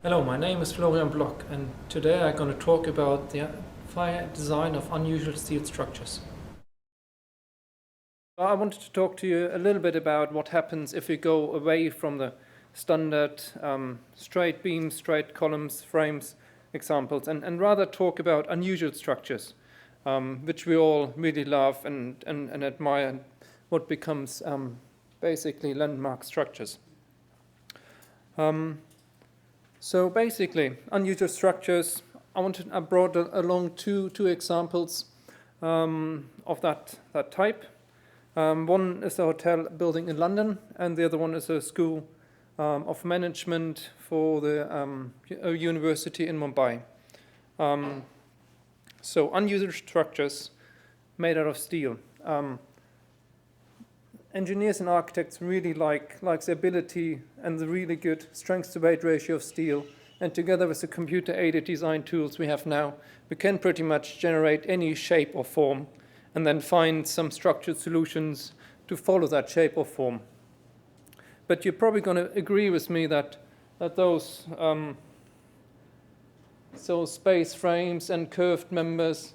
Hello, my name is Florian Block, and today I'm going to talk about the fire design of unusual steel structures. I wanted to talk to you a little bit about what happens if we go away from the standard straight beams, straight columns, frames examples, and rather talk about unusual structures, which we all really love and admire, what becomes basically landmark structures. So basically, unusual structures. I brought along two examples of that type. One is a hotel building in London, and the other one is a school of management for the university in Mumbai. So unusual structures made out of steel. Engineers and architects really like the ability and the really good strength to weight ratio of steel, and together with the computer-aided design tools we have now, we can pretty much generate any shape or form and then find some structured solutions to follow that shape or form. But you're probably going to agree with me that those space frames and curved members,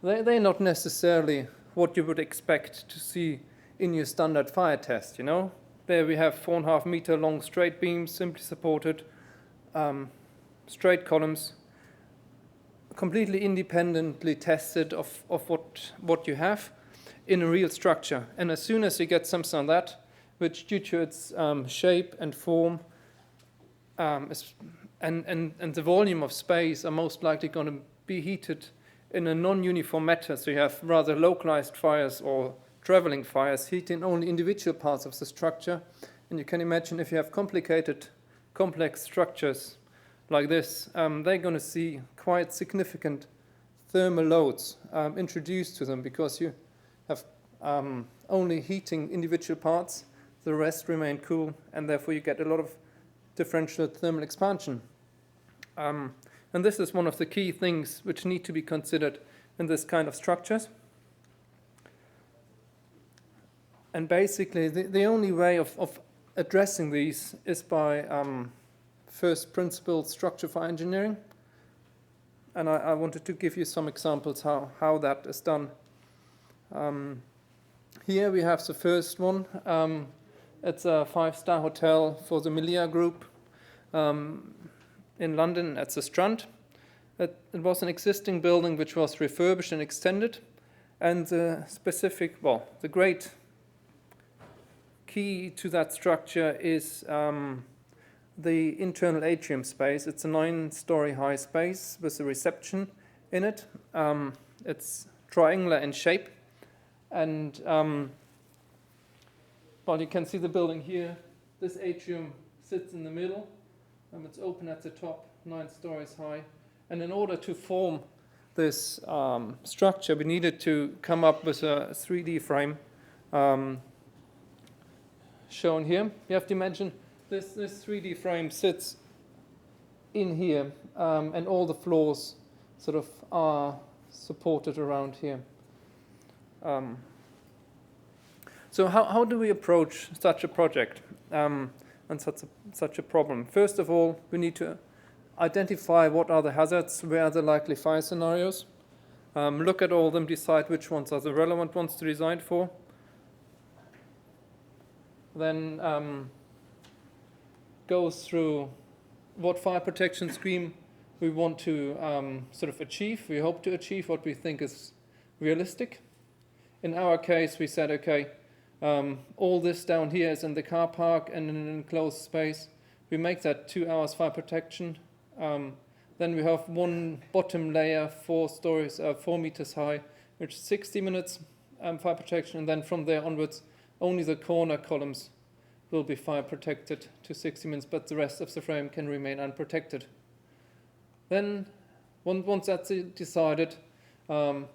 they're not necessarily what you would expect to see in your standard fire test, you know. There we have 4.5 meter long straight beams, simply supported, straight columns, completely independently tested of what you have in a real structure. And as soon as you get something like that, which due to its shape and form and the volume of space are most likely going to be heated in a non-uniform manner, so you have rather localized fires or traveling fires heating only individual parts of the structure. And you can imagine if you have complex structures like this, they're going to see quite significant thermal loads introduced to them, because you have only heating individual parts, the rest remain cool, and therefore you get a lot of differential thermal expansion. And this is one of the key things which need to be considered in this kind of structures. And basically, the only way of addressing these is by first principle structure for engineering. And I wanted to give you some examples how that is done. Here we have the first one. It's a 5-star hotel for the Melia Group in London at the Strand. It was an existing building which was refurbished and extended. And the great key to that structure is the internal atrium space. It's a 9-story high space with a reception in it. It's triangular in shape, and you can see the building here. This atrium sits in the middle. It's open at the top, 9 stories high. And in order to form this structure, we needed to come up with a 3D frame. Shown here. You have to imagine this 3D frame sits in here, and all the floors sort of are supported around here. So how do we approach such a project and such a problem? First of all, we need to identify what are the hazards, where are the likely fire scenarios, look at all of them, decide which ones are the relevant ones to design for. Then go through what fire protection scheme we want to sort of achieve. We hope to achieve what we think is realistic. In our case, we said, okay, all this down here is in the car park and in an enclosed space. We make that 2 hours fire protection. Then we have one bottom layer, 4 meters high, which is 60 minutes fire protection. And then from there onwards, only the corner columns will be fire protected to 60 minutes, but the rest of the frame can remain unprotected. Then, once that's decided, we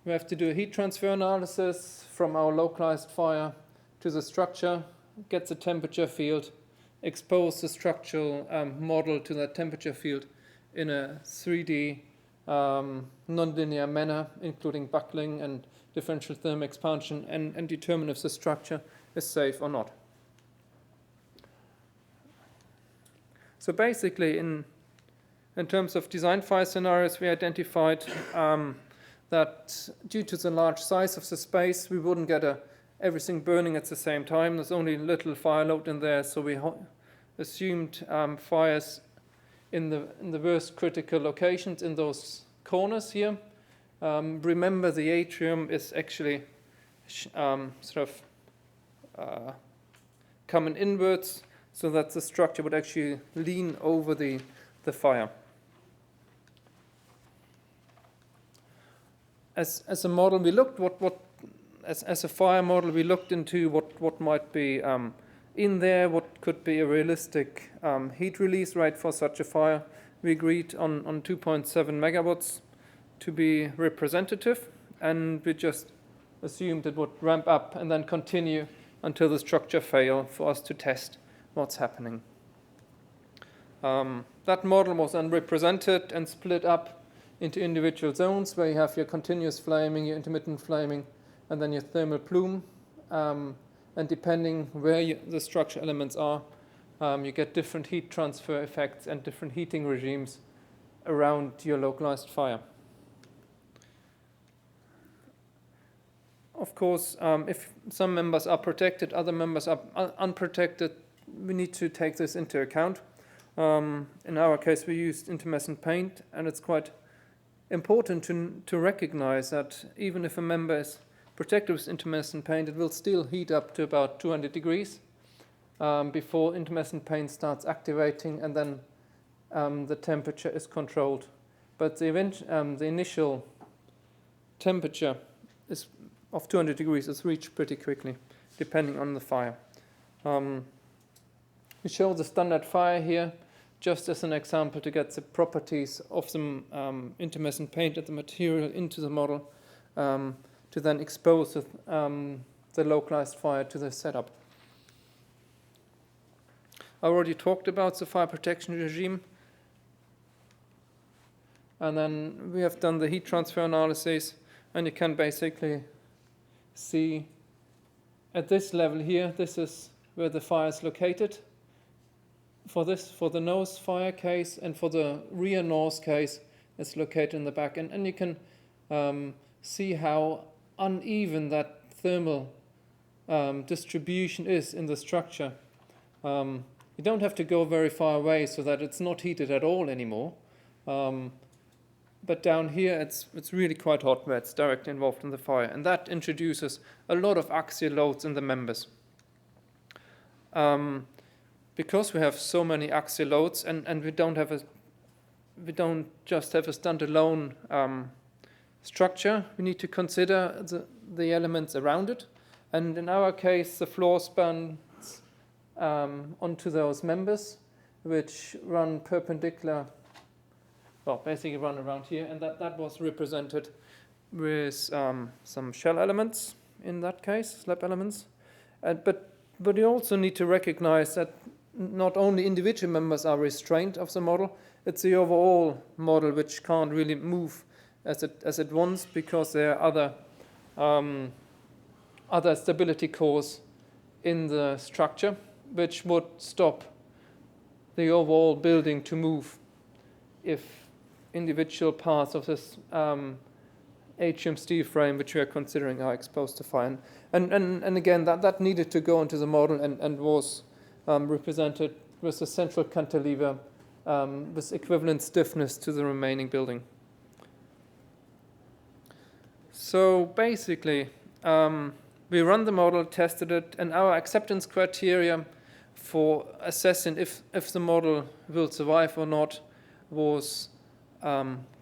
have to do a heat transfer analysis from our localized fire to the structure, get the temperature field, expose the structural model to that temperature field in a 3D nonlinear manner, including buckling and differential thermal expansion, and determine if the structure is safe or not. So basically, in terms of design fire scenarios, we identified that due to the large size of the space, we wouldn't get everything burning at the same time. There's only little fire load in there, so we assumed fires in the worst critical locations in those corners here. Remember, the atrium is actually coming inwards, so that the structure would actually lean over the fire. As a model, we looked as a fire model, we looked into what might be in there, what could be a realistic heat release rate for such a fire. We agreed on 2.7 megawatts to be representative, and we just assumed it would ramp up and then continue until the structure failed for us to test what's happening. That model was then represented and split up into individual zones where you have your continuous flaming, your intermittent flaming, and then your thermal plume. And depending where the structure elements are, you get different heat transfer effects and different heating regimes around your localized fire. Of course, if some members are protected, other members are unprotected, we need to take this into account. In our case, we used intumescent paint, and it's quite important to recognize that even if a member is protected with intumescent paint, it will still heat up to about 200 degrees before intumescent paint starts activating, and then the temperature is controlled. But the initial temperature of 200 degrees is reached pretty quickly, depending on the fire. We show the standard fire here, just as an example to get the properties of the intumescent paint and the material into the model, to then expose the localized fire to the setup. I already talked about the fire protection regime. And then we have done the heat transfer analysis, and you can basically see at this level here, this is where the fire is located. For the nose fire case, and for the rear nose case, it's located in the back. And you can see how uneven that thermal distribution is in the structure. You don't have to go very far away so that it's not heated at all anymore. But down here, it's really quite hot where it's directly involved in the fire. And that introduces a lot of axial loads in the members. Because we have so many axial loads, and we don't just have a standalone structure, we need to consider the elements around it. And in our case, the floor spans onto those members, which run perpendicular, well, basically run around here, and that was represented with some shell elements in that case, slab elements. But you also need to recognize that not only individual members are restrained of the model, it's the overall model which can't really move as it wants, because there are other stability cores in the structure which would stop the overall building to move if individual parts of this atrium steel frame which we are considering are exposed to fire. And again, that needed to go into the model and was represented with a central cantilever with equivalent stiffness to the remaining building. So basically, we run the model, tested it, and our acceptance criteria for assessing if the model will survive or not was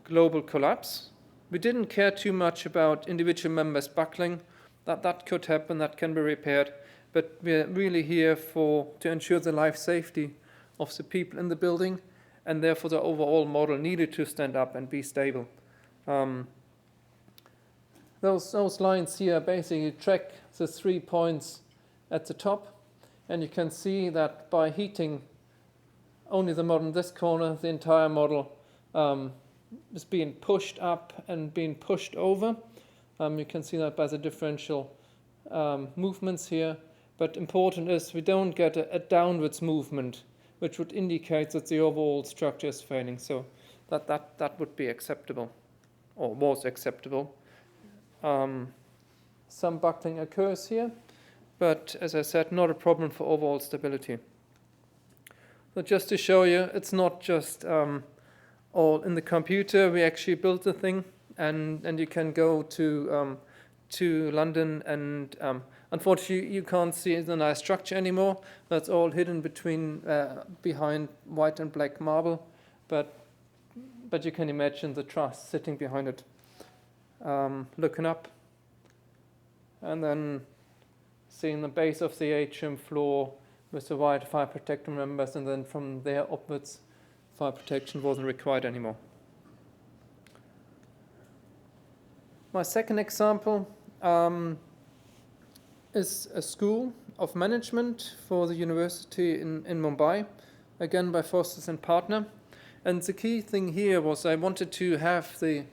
global collapse. We didn't care too much about individual members buckling. That could happen, that can be repaired. But we're really here to ensure the life safety of the people in the building, and therefore the overall model needed to stand up and be stable. Those lines here basically track the 3 points at the top, and you can see that by heating only the model in this corner, the entire model is being pushed up and being pushed over. You can see that by the differential movements here. But important is we don't get a downwards movement which would indicate that the overall structure is failing. So that would be acceptable, or was acceptable. Some buckling occurs here, but as I said, not a problem for overall stability. So just to show you, it's not just all in the computer. We actually built the thing, and you can go to London, and unfortunately you can't see the nice structure anymore. That's all hidden behind white and black marble, but you can imagine the truss sitting behind it, looking up, and then seeing the base of the atrium floor with the white fire protection members, and then from there upwards, fire protection wasn't required anymore. My second example is a school of management for the university in Mumbai, again by Fosters and Partner. And the key thing here was I wanted to have the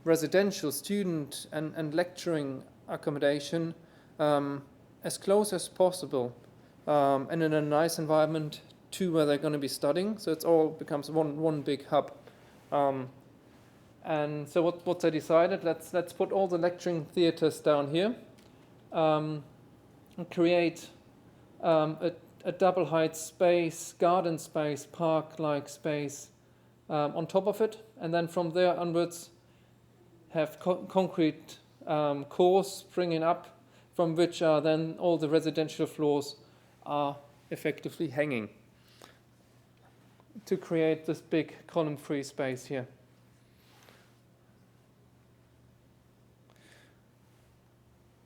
residential student and lecturing accommodation as close as possible and in a nice environment to where they're going to be studying. So it all becomes one big hub. And so what I decided, let's put all the lecturing theaters down here and create a double height space, garden space, park-like space on top of it, and then from there onwards have concrete cores springing up, from which are then all the residential floors are effectively hanging to create this big column-free space here.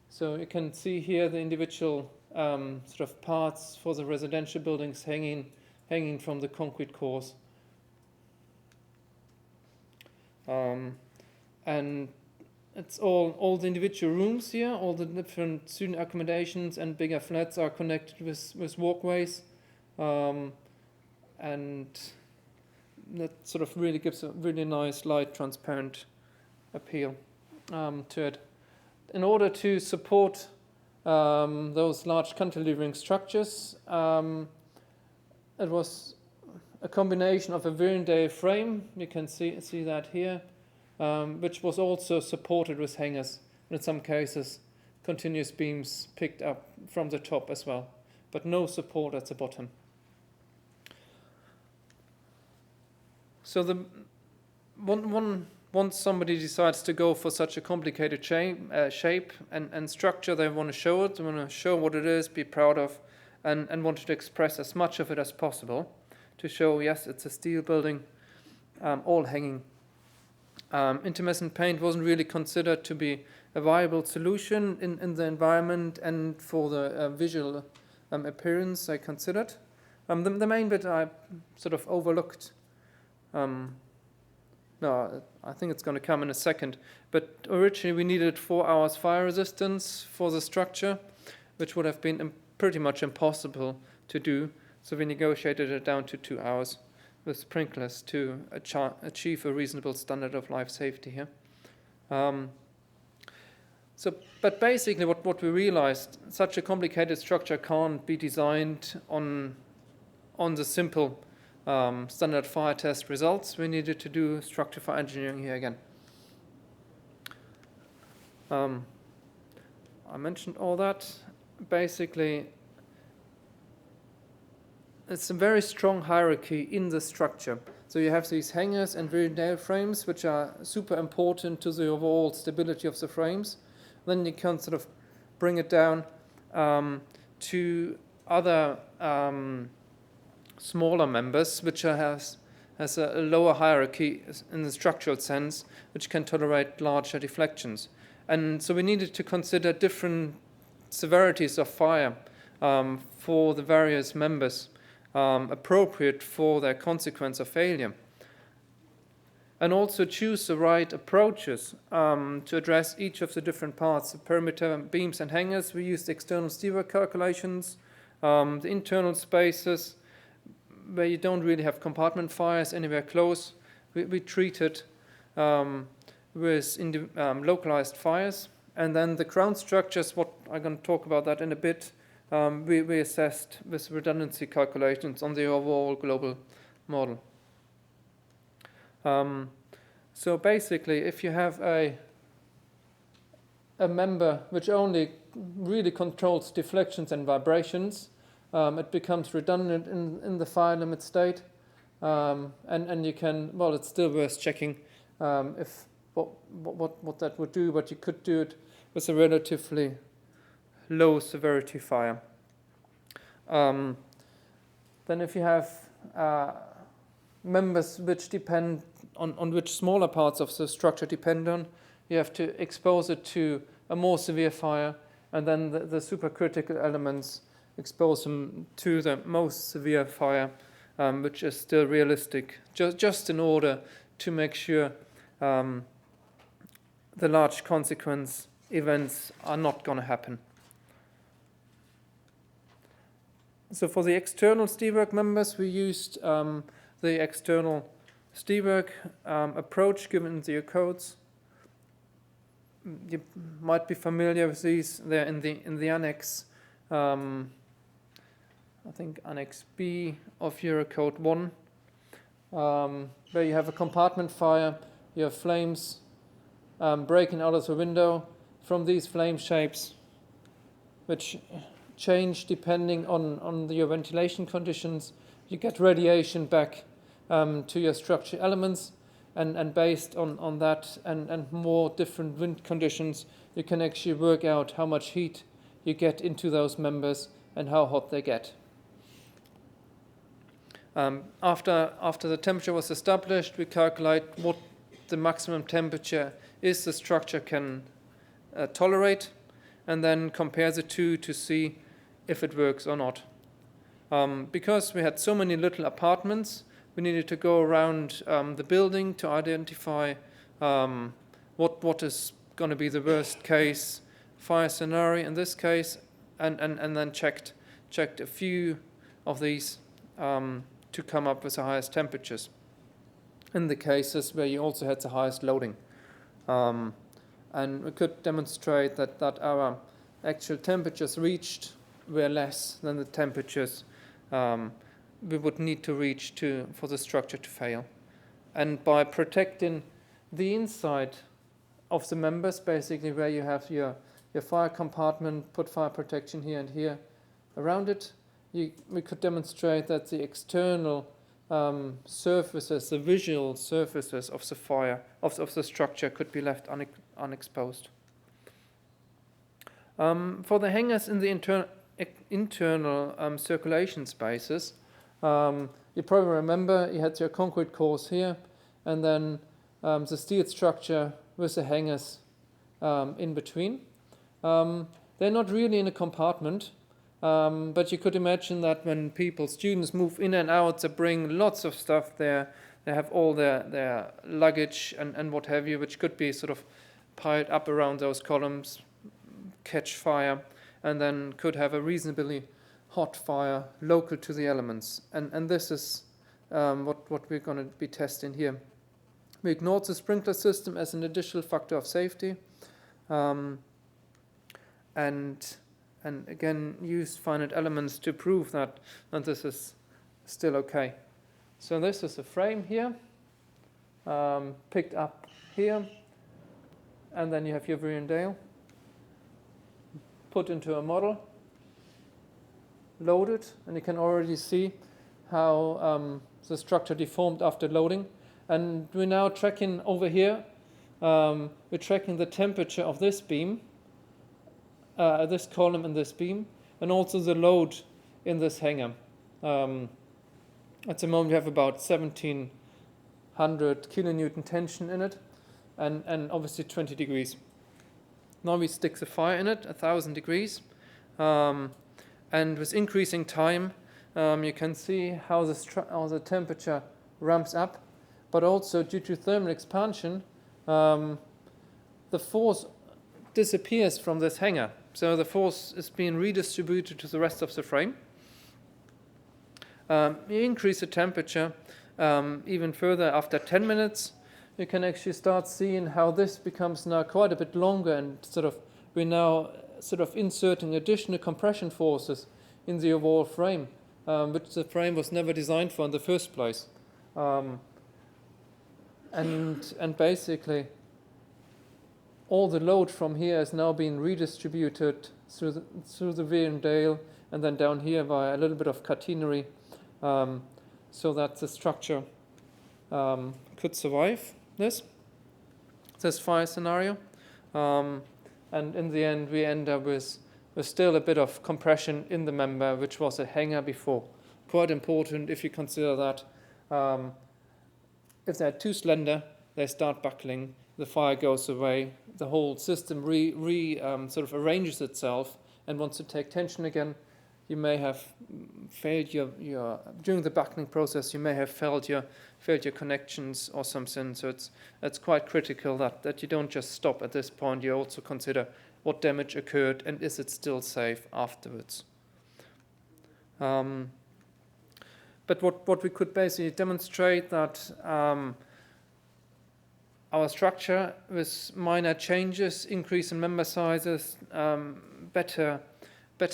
So you can see here the individual sort of parts for the residential buildings hanging from the concrete cores. And it's all the individual rooms here, all the different student accommodations and bigger flats are connected with walkways. And that sort of really gives a really nice light, transparent appeal to it. In order to support those large cantilevering structures, it was a combination of a Vierendeel frame, you can see that here, which was also supported with hangers, and in some cases continuous beams picked up from the top as well, but no support at the bottom. So once somebody decides to go for such a complicated shape and structure, they want to show it, they want to show what it is, be proud of, and want to express as much of it as possible to show, yes, it's a steel building, all hanging. Intumescent paint wasn't really considered to be a viable solution in the environment and for the visual appearance I considered. The main bit I sort of overlooked. No, I think it's going to come in a second. But originally we needed 4 hours fire resistance for the structure, which would have been pretty much impossible to do. So we negotiated it down to 2 hours with sprinklers to achieve a reasonable standard of life safety here. But basically what we realized, such a complicated structure can't be designed on the simple standard fire test results. We needed to do structure fire engineering here again. I mentioned all that. Basically, it's a very strong hierarchy in the structure. So you have these hangers and Vierendeel frames, which are super important to the overall stability of the frames. Then you can sort of bring it down to other smaller members, which has a lower hierarchy in the structural sense, which can tolerate larger deflections. And so we needed to consider different severities of fire for the various members, appropriate for their consequence of failure. And also choose the right approaches to address each of the different parts, the perimeter, beams and hangers. We used external steelwork calculations, the internal spaces, where you don't really have compartment fires anywhere close. We treated with localized fires. And then the ground structures, what I'm going to talk about that in a bit, we assessed with redundancy calculations on the overall global model. So basically, if you have a member which only really controls deflections and vibrations, it becomes redundant in the fire limit state, and you can, well, it's still worth checking if what that would do, but you could do it with a relatively low severity fire. Then if you have members which depend on which smaller parts of the structure depend on, you have to expose it to a more severe fire, and then the supercritical elements expose them to the most severe fire, which is still realistic, just in order to make sure the large consequence events are not going to happen. So for the external steelwork members, we used the external steelwork approach given in the codes. You might be familiar with these. They're in the annex, I think Annex B of Eurocode 1, where you have a compartment fire, you have flames breaking out of the window from these flame shapes, which change depending on your ventilation conditions. You get radiation back to your structure elements, and based on that and more different wind conditions, you can actually work out how much heat you get into those members and how hot they get. After the temperature was established, we calculate what the maximum temperature is the structure can tolerate, and then compare the two to see if it works or not. Because we had so many little apartments, we needed to go around the building to identify what is going to be the worst case fire scenario in this case, and then checked a few of these to come up with the highest temperatures in the cases where you also had the highest loading. And we could demonstrate that our actual temperatures reached were less than the temperatures we would need to reach for the structure to fail. And by protecting the inside of the members, basically where you have your fire compartment, put fire protection here and here around it, we could demonstrate that the external surfaces, the visual surfaces of the fire, of the structure, could be left unexposed. For the hangars in the internal circulation spaces, you probably remember you had your concrete cores here, and then the steel structure with the hangars in between. They're not really in a compartment, but you could imagine that when students move in and out, they bring lots of stuff there. They have all their luggage and what have you, which could be sort of piled up around those columns, catch fire, and then could have a reasonably hot fire local to the elements. And this is what we're going to be testing here. We ignored the sprinkler system as an additional factor of safety, and again used finite elements to prove that this is still okay. So this is a frame here, picked up here, and then you have your Vierendeel put into a model, loaded, and you can already see how the structure deformed after loading. And we're now tracking over here, we're tracking the temperature of this beam, this column and this beam, and also the load in this hangar. At the moment we have about 1700 kilonewton tension in it, and obviously 20 degrees. Now we stick the fire in it, 1000 degrees, and with increasing time, you can see how the temperature ramps up, but also due to thermal expansion, the force disappears from this hangar. So the force is being redistributed to the rest of the frame. You increase the temperature even further after 10 minutes. You can actually start seeing how this becomes now quite a bit longer, and sort of we're now sort of inserting additional compression forces in the overall frame, which the frame was never designed for in the first place. And basically, all the load from here is now being redistributed through the Vierendeel and then down here by a little bit of catenary, so that the structure could survive this fire scenario. And in the end, we end up with still a bit of compression in the member, which was a hanger before. Quite important if you consider that if they're too slender, they start buckling, the fire goes away, the whole system sort of arranges itself and wants to take tension again. You may have failed your during the buckling process. You may have failed your connections or something. So it's quite critical that you don't just stop at this point. You also consider what damage occurred and is it still safe afterwards. But what we could basically demonstrate that our structure with minor changes, increase in member sizes, better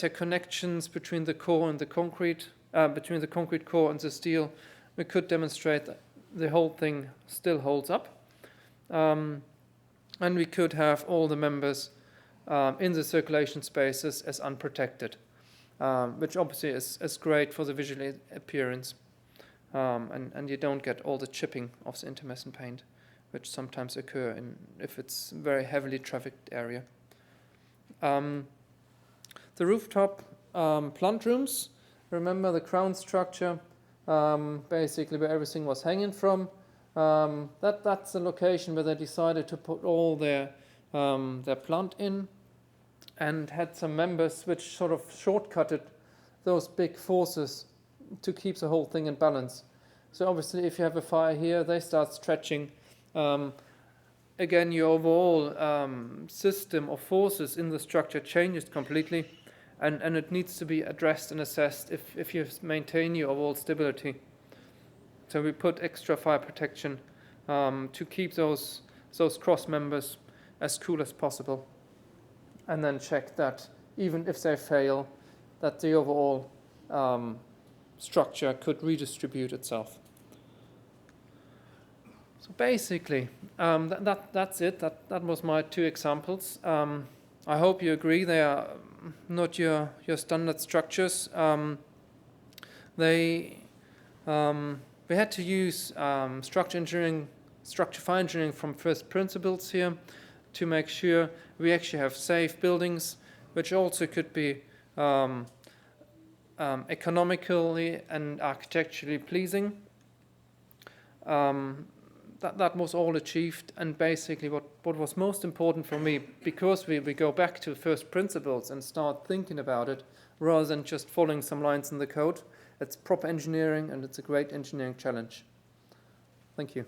connections between the core and the concrete, between the concrete core and the steel, we could demonstrate that the whole thing still holds up. And we could have all the members in the circulation spaces as unprotected, which obviously is great for the visual appearance. And you don't get all the chipping of the intermescent paint, which sometimes occur if it's a very heavily trafficked area. The rooftop plant rooms, remember the crown structure, basically where everything was hanging from. That's the location where they decided to put all their plant in, and had some members which sort of shortcutted those big forces to keep the whole thing in balance. So obviously if you have a fire here, they start stretching. Again, your overall system of forces in the structure changes completely, and it needs to be addressed and assessed if you maintain your overall stability. So we put extra fire protection to keep those cross members as cool as possible, and then check that even if they fail, that the overall structure could redistribute itself. So basically, that's it. That was my two examples. I hope you agree they are not your standard structures. We had to use structure fire engineering from first principles here to make sure we actually have safe buildings, which also could be economically and architecturally pleasing. That was all achieved, and basically what was most important for me, because we go back to first principles and start thinking about it rather than just following some lines in the code. It's proper engineering, and it's a great engineering challenge. Thank you.